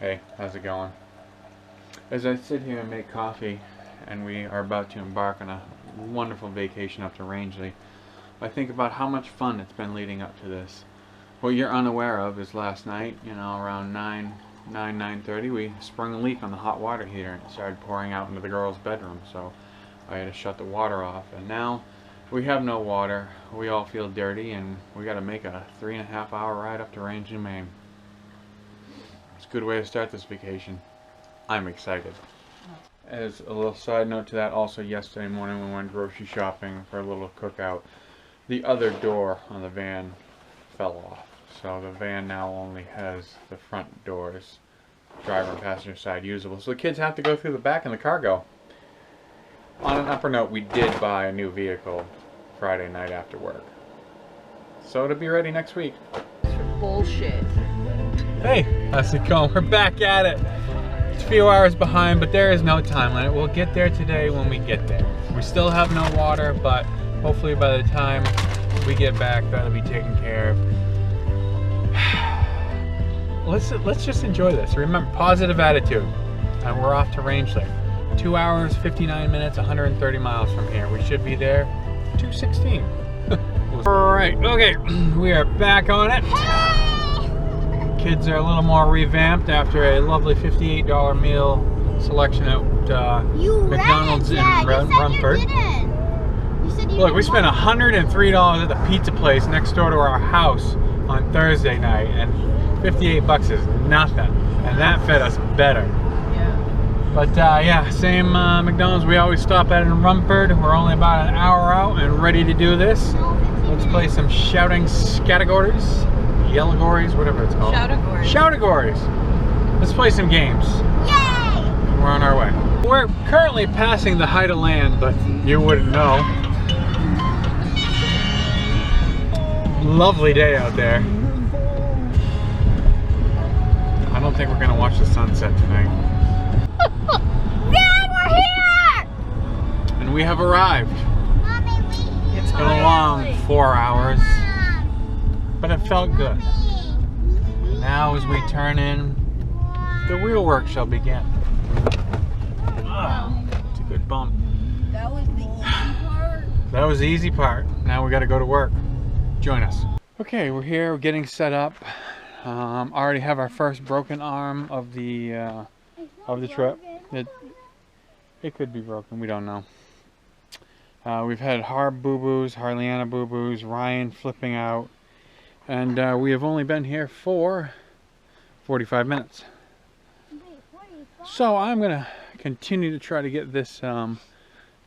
Hey, how's it going? As I sit here and make coffee, and we are about to embark on a wonderful vacation up to Rangeley, I think about how much fun it's been leading up to this. What you're unaware of is last night, around 9:30, we sprung a leak on the hot water heater and it started pouring out into the girls' bedroom, so I had to shut the water off. And now we have no water, we all feel dirty, and we gotta make a 3.5 hour ride up to Rangeley, Maine. It's a good way to start this vacation. I'm excited. As a little side note to that, also yesterday morning we went grocery shopping for a little cookout. The other door on the van fell off, so the van now only has the front doors, driver and passenger side, usable. So the kids have to go through the back in the cargo. On an upper note, we did buy a new vehicle Friday night after work, so it'll be ready next week. Bullshit. Hey, how's it going? We're back at it. It's a few hours behind, but there is no time limit. We'll get there today when we get there. We still have no water, but hopefully by the time we get back, that'll be taken care of. Let's just enjoy this. Remember, positive attitude. And we're off to Rangeley. 2 hours, 59 minutes, 130 miles from here. We should be there 2:16. Alright, okay, we are back on it. Kids are a little more revamped after a lovely $58 meal selection at McDonald's in Rumford. Look, we spent $103 at the pizza place next door to our house on Thursday night, and 58 bucks is nothing, and that fed us better. Yeah. But yeah, same McDonald's we always stop at in Rumford. We're only about an hour out and ready to do this. Let's play some shouting categories. Yellowgories, whatever it's called. Shoutagories. Shoutagories. Let's play some games. Yay! We're on our way. We're currently passing the height of land, but you wouldn't know. Lovely day out there. I don't think we're gonna watch the sunset tonight. Dad, we're here! And we have arrived. Mommy, It's been a long 4 hours, but it felt good. Now as we turn in, the real work shall begin. It's a good bump. That was the easy part. That was the easy part. Now we got to go to work. Join us. Okay, we're here. We're getting set up. Already have our first broken arm of the trip. It could be broken. We don't know. We've had Harb boo-boos, Harliana boo-boos, Ryan flipping out, and we have only been here for 45 minutes. So I'm gonna continue to try to get this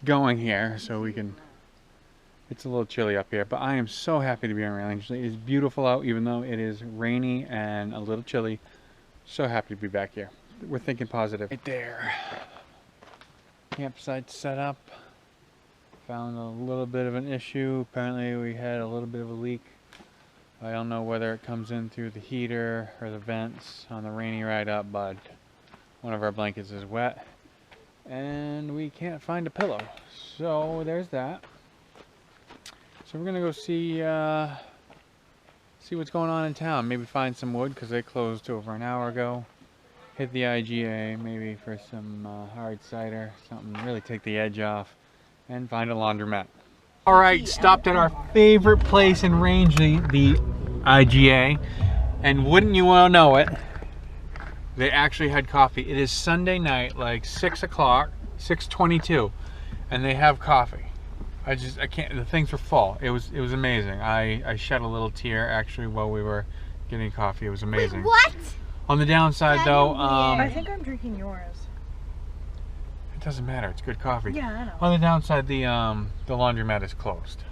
going here so we can. It's a little chilly up here, but I am so happy to be on Rangeley. It is beautiful out, even though it is rainy and a little chilly. So happy to be back here. We're thinking positive. Right there. Campsite set up. Found a little bit of an issue. Apparently we had a little bit of a leak. I don't know whether it comes in through the heater or the vents on the rainy ride up, but one of our blankets is wet and we can't find a pillow. So there's that. So we're gonna go see what's going on in town. Maybe find some wood because they closed over an hour ago. Hit the IGA maybe for some hard cider, something to really take the edge off, and find a laundromat. All right, stopped at our favorite place in Rangeley, the IGA, and wouldn't you want to know it, they actually had coffee. It is Sunday night, like 6 o'clock, 6:22, and they have coffee. I can't, the things were full. It was amazing. I shed a little tear actually while we were getting coffee. It was amazing. Wait, what? On the downside though, I think I'm drinking yours. it doesn't matter, it's good coffee. Yeah, I know. On the downside, the laundromat is closed.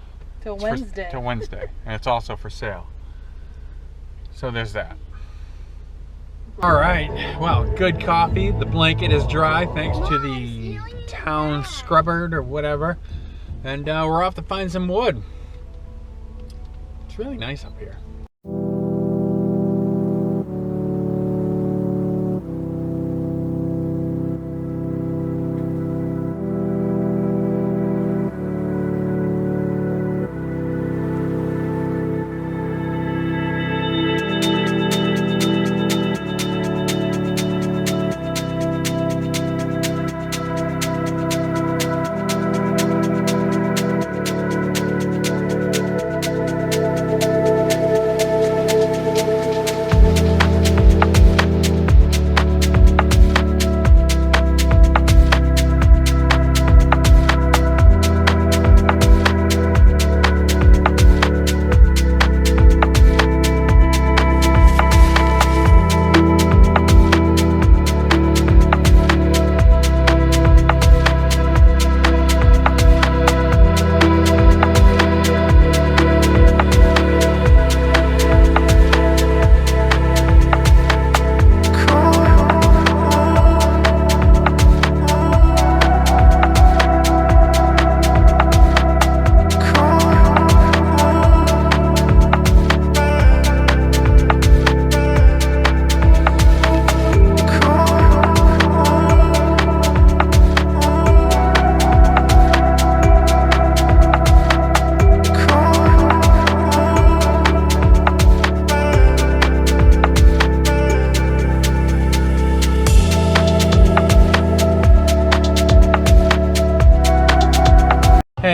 Till Wednesday. Till Wednesday, and it's also for sale. So there's that. All right, well, good coffee. The blanket is dry thanks to the town scrubber or whatever. And we're off to find some wood. It's really nice up here.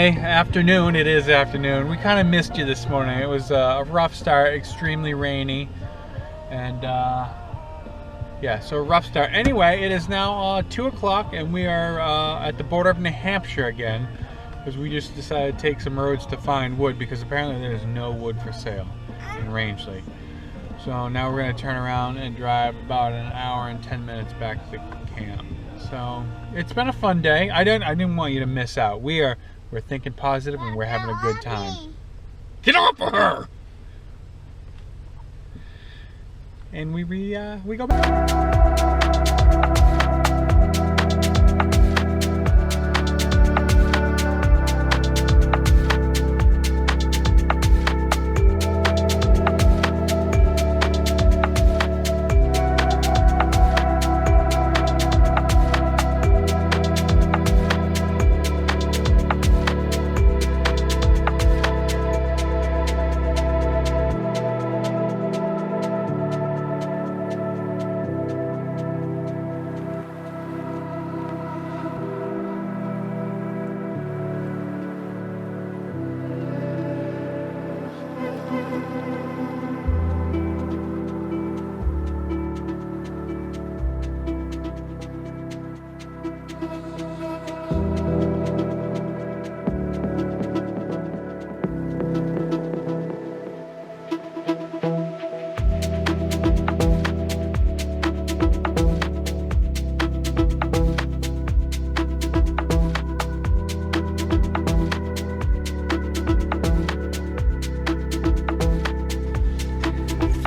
Anyway, afternoon, it is afternoon. We kind of missed you this morning. It was a rough start, extremely rainy. And yeah, so a rough start. Anyway, it is now 2 o'clock and we are at the border of New Hampshire again. Because we just decided to take some roads to find wood because apparently there's no wood for sale in Rangeley. So now we're going to turn around and drive about an hour and 10 minutes back to the camp. So it's been a fun day. I didn't want you to miss out. We're thinking positive and we're having a good time. Get off of her! And we go back.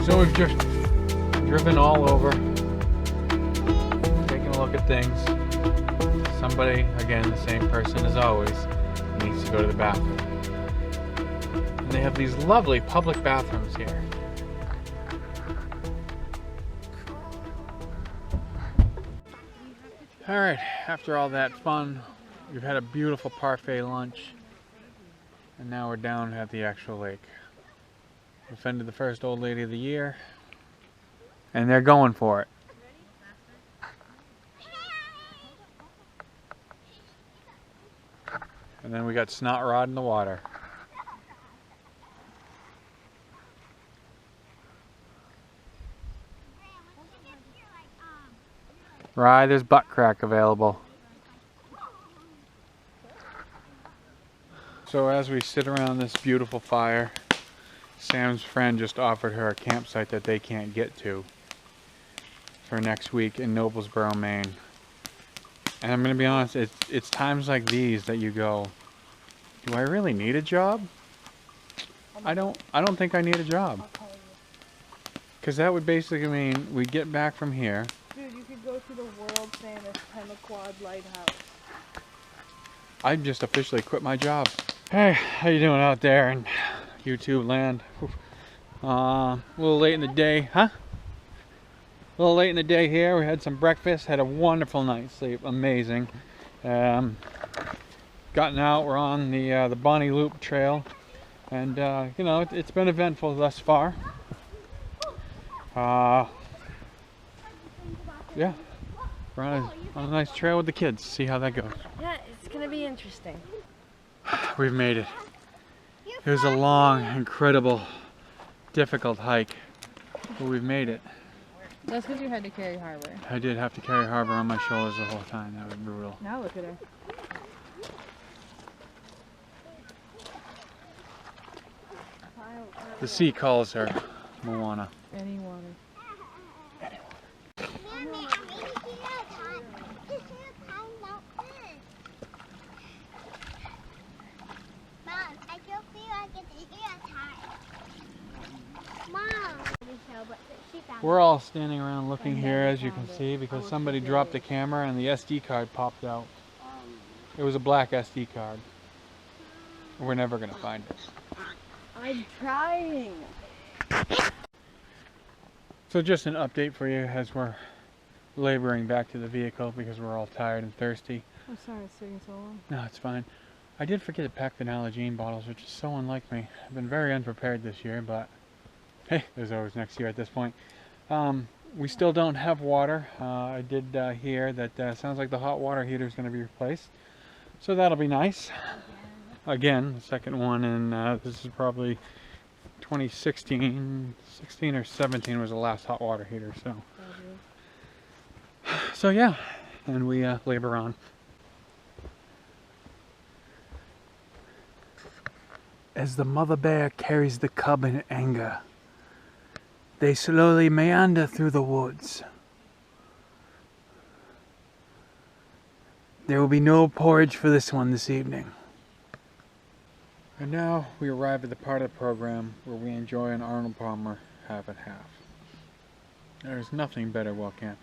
So we've just driven all over, taking a look at things. Somebody, again, the same person as always, needs to go to the bathroom. And they have these lovely public bathrooms here. Alright, after all that fun, we've had a beautiful parfait lunch, and now we're down at the actual lake. We offended the first old lady of the year, and they're going for it. And then we got Snot Rod in the water. Right, there's butt crack available. So as we sit around this beautiful fire, Sam's friend just offered her a campsite that they can't get to for next week in Noblesboro, Maine. And I'm going to be honest, it's times like these that you go, do I really need a job? I don't think I need a job. Because that would basically mean we get back from here. Dude, you could go to the world famous Pemaquad Lighthouse. I just officially quit my job. Hey, how you doing out there in YouTube land? A little late in the day, huh? A little late in the day here. We had some breakfast, had a wonderful night's sleep, amazing. Gotten out, we're on the Bonnie Loop Trail, and you know, it's been eventful thus far. Yeah, we're on a nice trail with the kids. See how that goes. Yeah, it's gonna be interesting. We've made it. It was a long, incredible, difficult hike, but we've made it. That's because you had to carry Harbor. I did have to carry Harbor on my shoulders the whole time. That was brutal. Now look at her. The sea calls her Moana. Anyone. We're all standing around looking here, as you can see, because somebody dropped the camera and the SD card popped out. It was a black SD card. We're never going to find it. I'm trying. So just an update for you as we're laboring back to the vehicle because we're all tired and thirsty. I'm sorry it's taking so long. No, it's fine. I did forget to pack the Nalgene bottles, which is so unlike me. I've been very unprepared this year, but hey, there's always next year at this point. We still don't have water. I did hear that sounds like the hot water heater is going to be replaced, so that'll be nice. again, the second one, and this is probably 2016, 16 or 17 was the last hot water heater. So yeah, and we labor on. As the mother bear carries the cub in anger, they slowly meander through the woods. There will be no porridge for this one this evening. And now we arrive at the part of the program where we enjoy an Arnold Palmer half and half. There's nothing better while camping.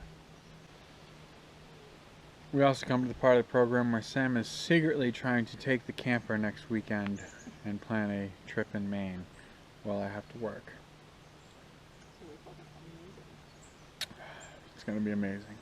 We also come to the part of the program where Sam is secretly trying to take the camper next weekend and plan a trip in Maine while I have to work. It's going to be amazing.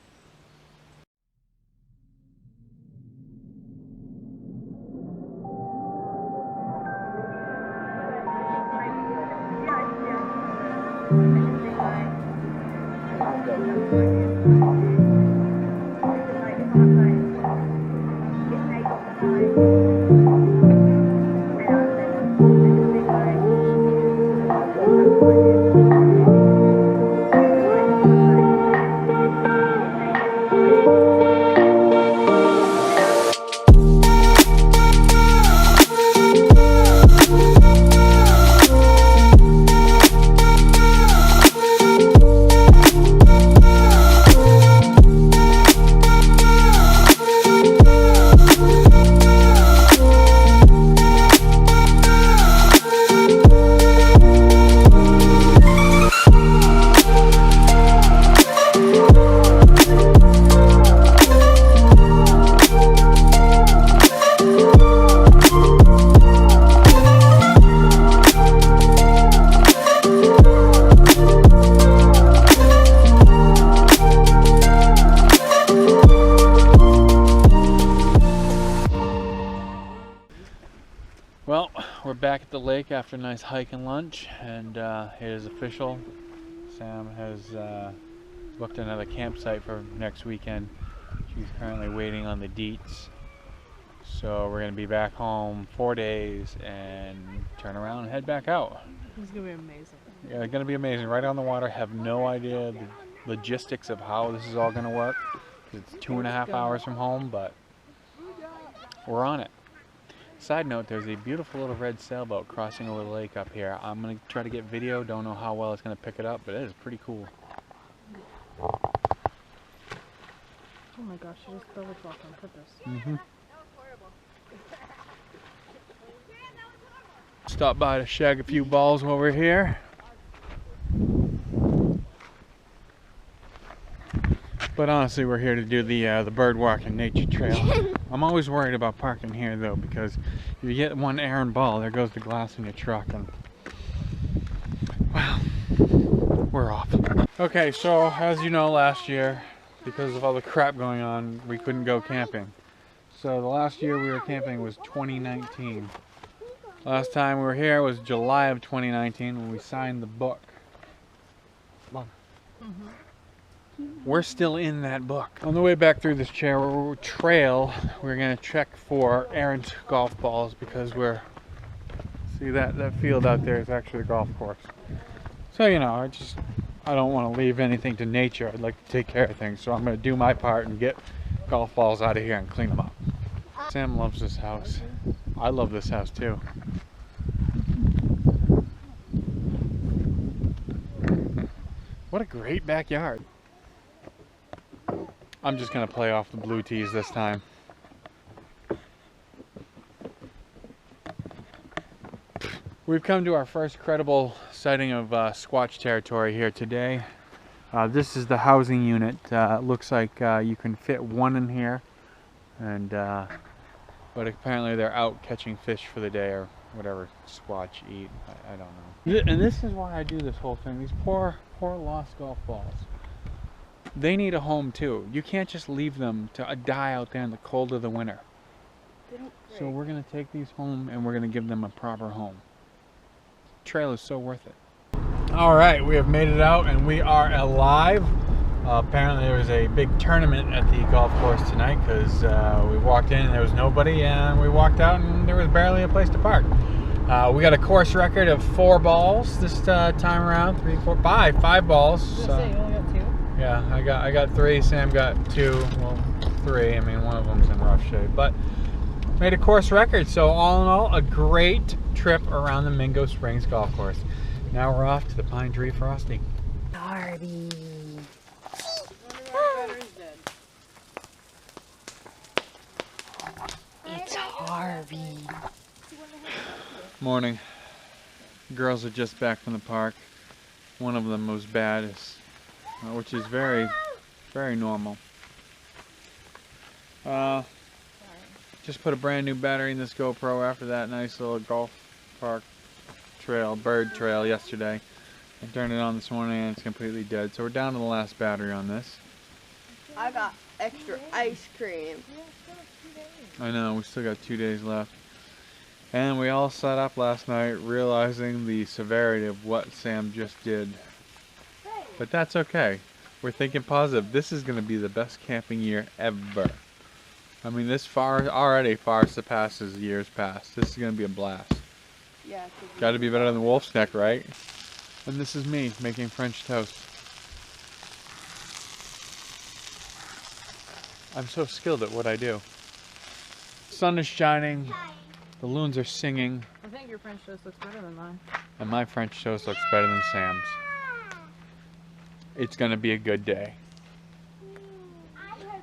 Well, we're back at the lake after a nice hike and lunch, and it is official. Sam has booked another campsite for next weekend. She's currently waiting on the deets. So we're going to be back home 4 days and turn around and head back out. It's going to be amazing. Yeah, it's going to be amazing. Right on the water. Have no idea the logistics of how this is all going to work. It's 2.5 hours from home, but we're on it. Side note, there's a beautiful little red sailboat crossing over the lake up here. I'm going to try to get video. Don't know how well it's going to pick it up, but it is pretty cool. Oh my gosh, I just double dropped on purpose. Mm-hmm. Stop by to shag a few balls while we're here. But honestly, we're here to do the bird walk and nature trail. I'm always worried about parking here though, because if you get one errant ball, there goes the glass in your truck, and well, we're off. Okay, so as you know, last year, because of all the crap going on, we couldn't go camping. So the last year we were camping was 2019. Last time we were here was July of 2019 when we signed the book. Mom. Mm-hmm. We're still in that book. On the way back through this trail, we're gonna check for errant golf balls, because see that field out there is actually the golf course. So you know, I don't want to leave anything to nature. I'd like to take care of things, so I'm gonna do my part and get golf balls out of here and clean them up. Sam loves this house. I love this house too. What a great backyard. I'm just going to play off the blue tees this time. We've come to our first credible sighting of Squatch territory here today. This is the housing unit. Looks like you can fit one in here, and but apparently they're out catching fish for the day, or whatever Squatch eat. I don't know. And this is why I do this whole thing. These poor lost golf balls. They need a home too. You can't just leave them to die out there in the cold of the winter. So we're going to take these home and we're going to give them a proper home. Trail is so worth it. All right, we have made it out and we are alive. Apparently there was a big tournament at the golf course tonight because we walked in and there was nobody, and we walked out and there was barely a place to park. We got a course record of 4 balls this time around. 3, 4, 5. 5 balls. I was gonna say, you only got 2? Yeah, I got 3. Sam got 2. Well, 3. I mean, one of them's in rough shape, but made a course record. So all in all, a great trip around the Mingo Springs golf course. Now we're off to the Pine Tree Frosty. Darby. It's Harvey. Morning. Girls are just back from the park. One of them was bad, which is very, very normal. Just put a brand new battery in this GoPro after that nice little golf park trail, bird trail yesterday. I turned it on this morning and it's completely dead. So we're down to the last battery on this. I got extra ice cream. I know, we still got 2 days left. And we all sat up last night realizing the severity of what Sam just did. But that's okay. We're thinking positive. This is going to be the best camping year ever. I mean, this already far surpasses years past. This is going to be a blast. Yeah. Got to be better than Wolf's Neck, right? And this is me making French toast. I'm so skilled at what I do. Sun is shining. The loons are singing. I think your French toast looks better than mine. And my French toast looks better than Sam's. It's gonna be a good day.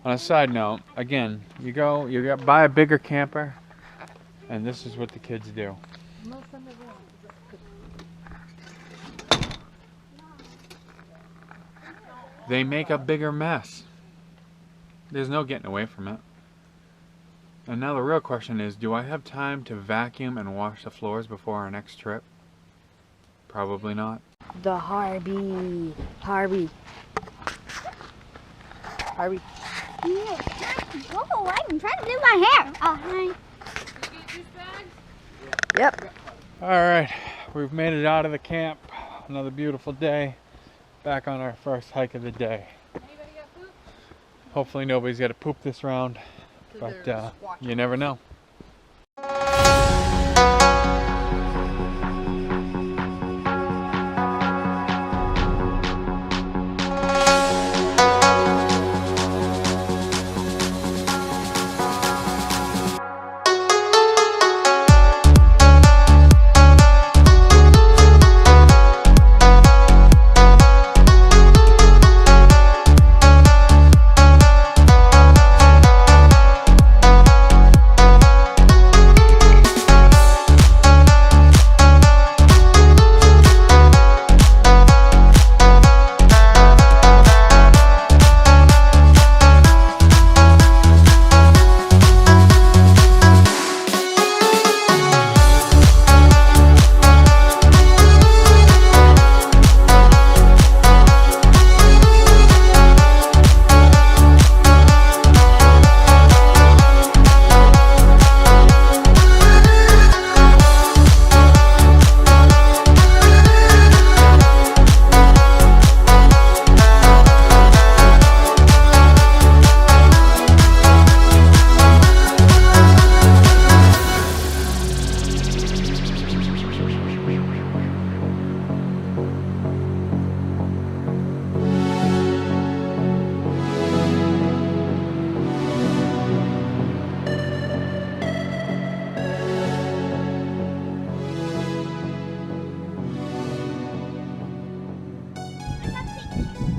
On a side note, again, you buy a bigger camper, and this is what the kids do. They make a bigger mess. There's no getting away from it. And now the real question is, do I have time to vacuum and wash the floors before our next trip? Probably not. The Harvey. Harvey. Harvey. Go away. I'm trying to do my hair. Oh, hi. Yep. Alright, we've made it out of the camp. Another beautiful day. Back on our first hike of the day. Anybody got poop? Hopefully nobody's got to poop this round. But you never know.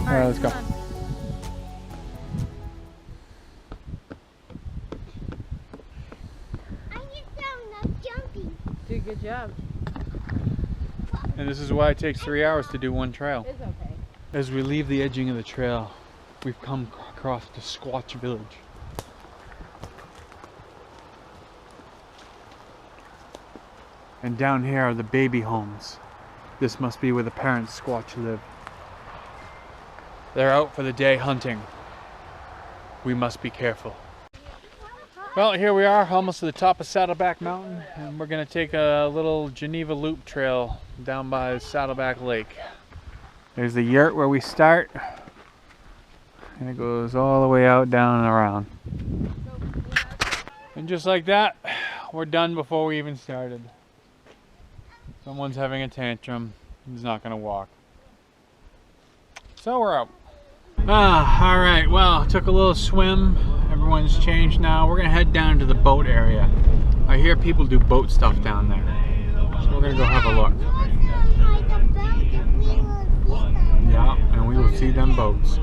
Alright, let's go. I get down jumping. Dude, good job. And this is why it takes 3 hours to do one trail. It's okay. As we leave the edging of the trail, we've come across the Squatch Village. And down here are the baby homes. This must be where the parents Squatch live. They're out for the day hunting. We must be careful. Well, here we are, almost to the top of Saddleback Mountain, and we're going to take a little Geneva Loop trail down by Saddleback Lake. There's the yurt where we start. and it goes all the way out, down, and around. And just like that, we're done before we even started. Someone's having a tantrum. He's not gonna walk. So we're out. Alright, well, took a little swim. Everyone's changed now. We're gonna head down to the boat area. I hear people do boat stuff down there. So we're gonna go have a look. Yeah, and we will see them boats.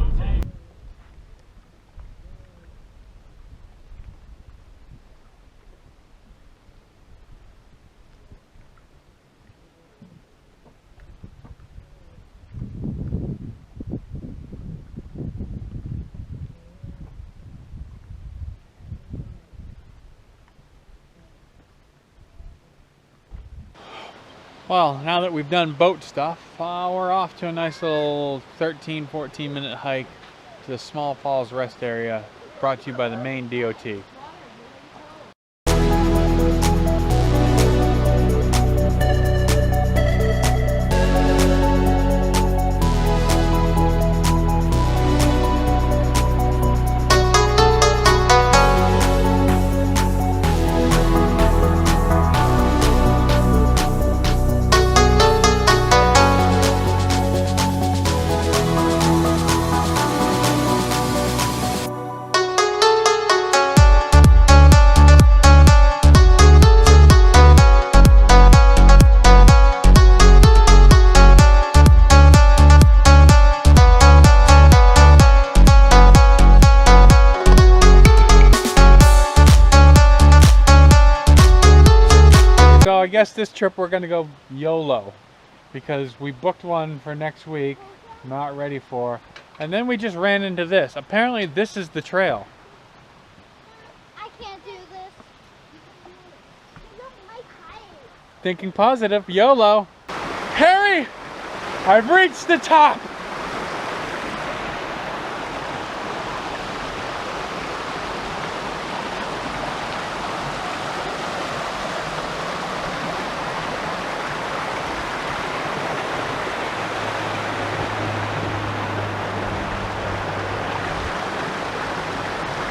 Well, now that we've done boat stuff, we're off to a nice little 13-14 minute hike to the Small Falls Rest Area, brought to you by the Maine DOT. So I guess this trip we're gonna go YOLO, because we booked one for next week, not ready for, and then we just ran into this. Apparently this is the trail. I can't do this. I don't like heights. Thinking positive, YOLO. Harry, I've reached the top.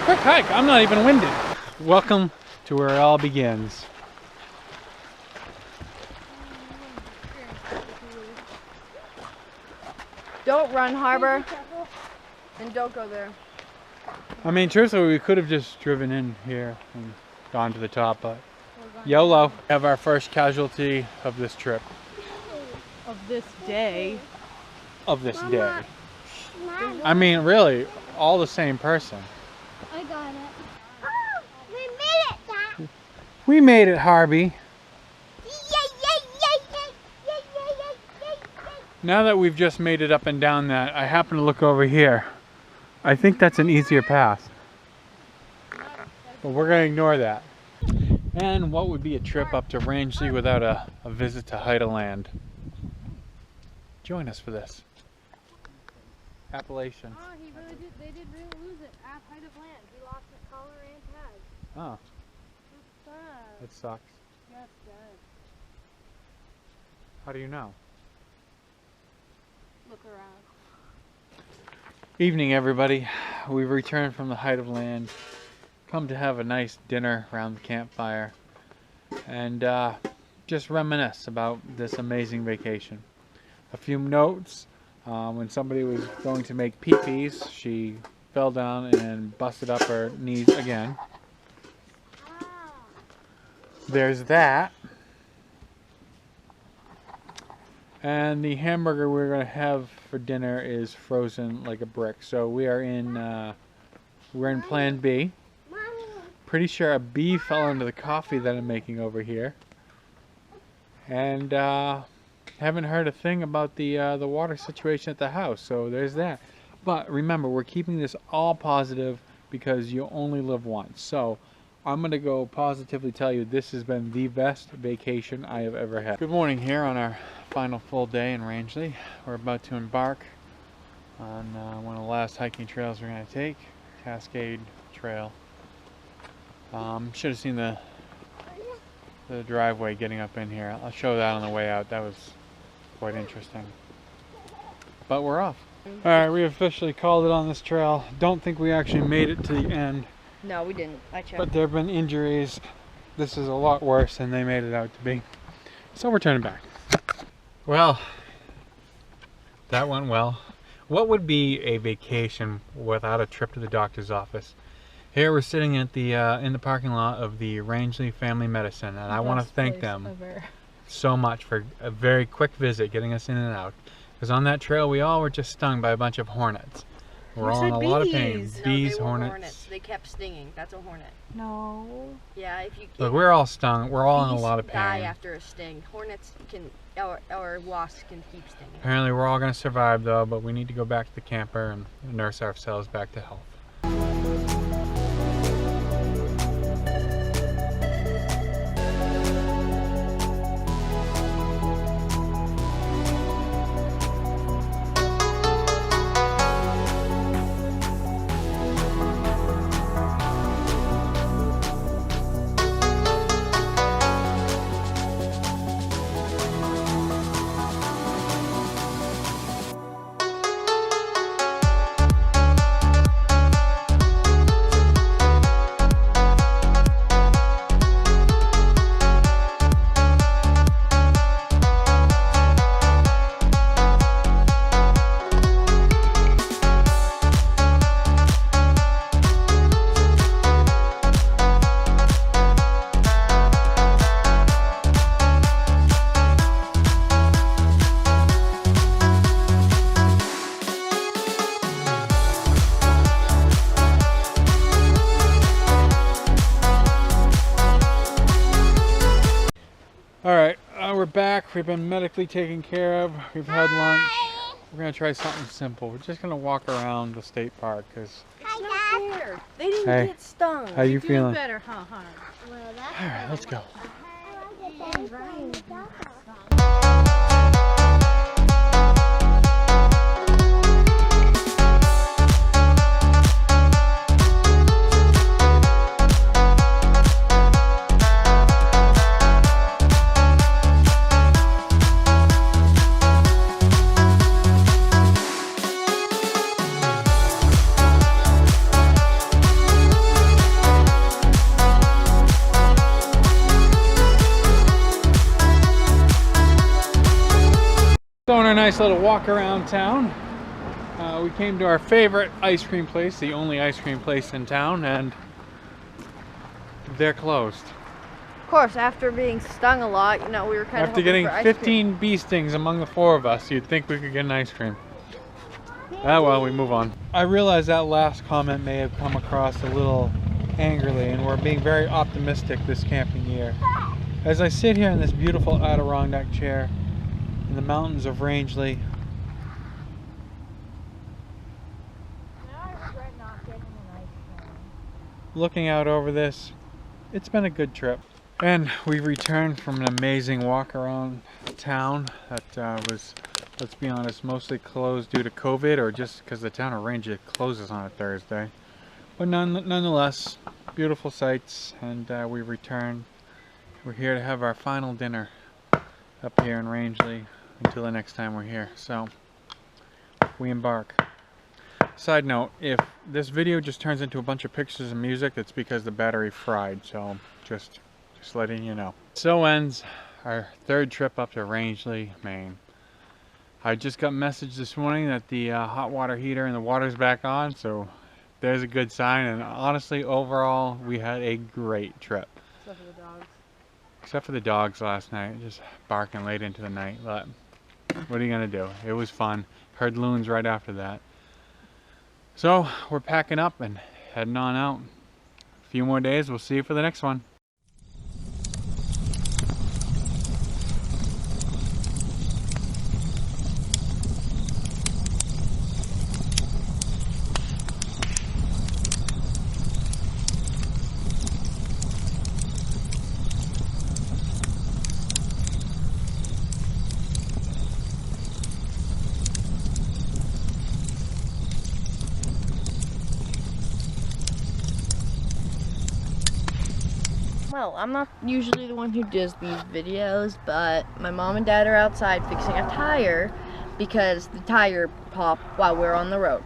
Quick hike, I'm not even winded. Welcome to where it all begins. Don't run, Harbor. And don't go there. I mean, truthfully, we could have just driven in here and gone to the top, but YOLO. We have our first casualty of this trip. Of this day. Of this Mama. day. Mom, I mean, really, all the same person. I got it. Oh, we made it, Dad. We made it, Harvey. Yay, yay, yay, yay, yay, yay, yay, yay. Now that we've just made it up and down that, I happen to look over here. I think that's an easier path. But we're going to ignore that. And what would be a trip up to Rangeley without a visit to Height of Land? Join us for this. Appalachians. Oh, he really did. They did really lose it at Height of Land. He lost his collar and tag. Oh, That's sad. it sucks. Yes, Dad. How do you know? Look around. Evening, everybody. We've returned from the Height of Land. Come to have a nice dinner around the campfire. And just reminisce about this amazing vacation. A few notes. When somebody was going to make pee-pees, she fell down and busted up her knees again. There's that. And the hamburger we're going to have for dinner is frozen like a brick. So we're in Plan B. Pretty sure a bee fell into the coffee that I'm making over here. And haven't heard a thing about the water situation at the house. So there's that. But remember, we're keeping this all positive because you only live once. So I'm going to go positively tell you this has been the best vacation I have ever had. Good morning here on our final full day in Rangeley. We're about to embark on one of the last hiking trails we're going to take, Cascade Trail. Should have seen the driveway getting up in here. I'll show that on the way out. That was quite interesting. But we're off. Alright, we officially called it on this trail. Don't think we actually made it to the end. No, we didn't. I checked. But there have been injuries. This is a lot worse than they made it out to be. So we're turning back. Well, that went well. What would be a vacation without a trip to the doctor's office? Here we're sitting at the in the parking lot of the Rangeley Family Medicine, and I want to thank them so much for a very quick visit, getting us in and out. Because on that trail we all were just stung by a bunch of hornets. We're all in a lot of pain. No, Bees, they weren't hornets. They kept stinging. That's a hornet. No. Yeah, if you. Look, we're all stung. We're all in a lot of Bees die pain. after a sting. Hornets can, or wasps can keep stinging. Apparently we're all going to survive though, but we need to go back to the camper and nurse ourselves back to health. Alright, we're back. We've been medically taken care of. We've had lunch. We're going to try something simple. We're just going to walk around the state park because... It's not fair. They didn't Hey, get stung. how you feeling? Better, huh, Hunter? Well, that's Alright, let's go. So on our nice little walk around town, we came to our favorite ice cream place, the only ice cream place in town, and they're closed. Of course, after being stung a lot, you know, we were kind of After getting 15 bee stings among the 4 of us, you'd think we could get an ice cream. Ah well, we move on. I realize that last comment may have come across a little angrily, and we're being very optimistic this camping year. As I sit here in this beautiful Adirondack chair, in the mountains of Rangeley. Looking out over this, it's been a good trip. And we returned from an amazing walk around town that was, let's be honest, mostly closed due to COVID or just because the town of Rangeley closes on a Thursday. But nonetheless, beautiful sights, and we returned. We're here to have our final dinner up here in Rangeley until the next time we're here. So we embark. Side note, if this video just turns into a bunch of pictures and music, it's because the battery fried, so just letting you know. So ends our 3rd trip up to Rangeley, Maine. I just got a message this morning that the hot water heater and the water's back on, so there's a good sign, and honestly overall we had a great trip. Except for the dogs. Except for the dogs last night, just barking late into the night, but what are you gonna do? It was fun. Heard loons right after that. So we're packing up and heading on out. A few more days, we'll see you for the next one. Well, I'm not usually the one who does these videos, but my mom and dad are outside fixing a tire, because the tire popped while we were on the road.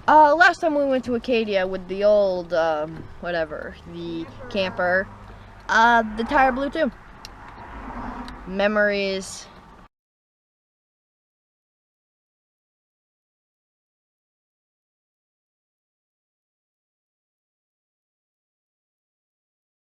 Last time we went to Acadia with the old, whatever, the camper, the tire blew too. Memories